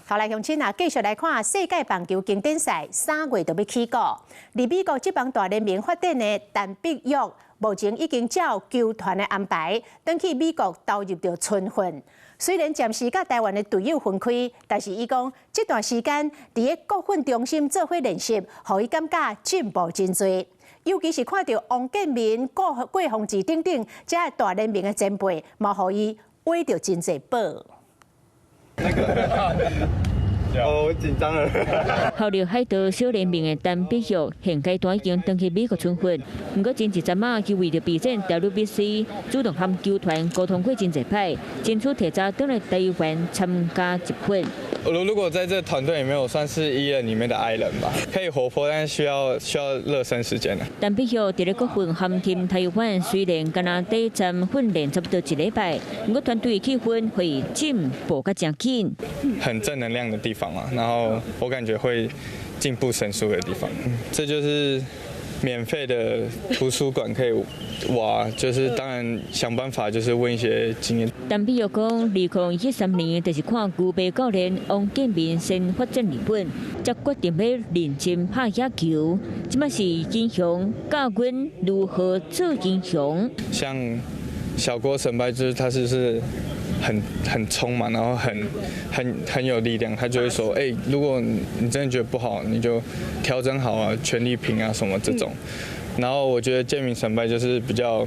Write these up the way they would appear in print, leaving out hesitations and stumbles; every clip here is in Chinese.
后来乡亲啊，继续来看世界棒球经典赛3月就要起过。而美国职棒大联盟发展的但必约，目前已经照球团的安排，登去美国投入到春训。虽然暂时甲台湾的队友分开，但是伊讲这段时间伫个国训中心做伙练习，互伊感觉进步真多。尤其是看到王建民、郭宏志等等这大联盟的前辈，嘛互伊挖到真侪宝。我紧张了。效力海盗小联盟的陈必玉现阶段已经登去美国春训，不过前一阵仔就为着备战 WBC， 主动和球团沟通过真侪摆，争取提早登来台湾参加集训。如果在这团队里面，我算是艺人里面的 I 人吧，可以活泼，但是需要热身时间。陈必玉伫咧国训和ทีม台湾，虽然敢若第一站训练差不多1礼拜，不过团队气氛会进步甲真紧。很正能量的地方嘛，然后我感觉会进步神速的地方，这就是免费的图书馆可以挖，就是当然想办法就是问一些经验。陈必玉讲，2013年就是看牛背教练王建民先发展日本，才决定要认真拍野球。即摆是英雄教阮如何做英雄。像小郭神拜，就是他是很冲嘛，然后很有力量，他就会说，如果你真的觉得不好，你就调整好啊，全力拼啊什么这种。然后我觉得建民神拜就是比较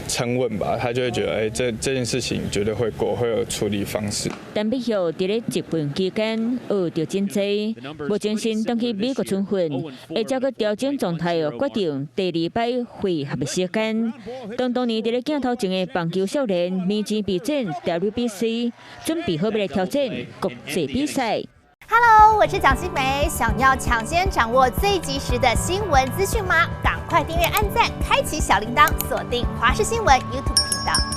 沉稳吧，他就会觉得，这件事情绝对会过，会有处理方式。陈必玉伫咧集训期间学到真多，目前先登去美国春训，会照个调整状态哦，决定第2摆会合的时间。当年伫咧镜头前的棒球少年，面前备战 WBC， 准备好要来挑战国际比赛。Hello， 我是蒋欣梅。想要抢先掌握最及时的新闻资讯吗？赶快订阅、按赞、开启小铃铛，锁定华视新闻 YouTube 频道。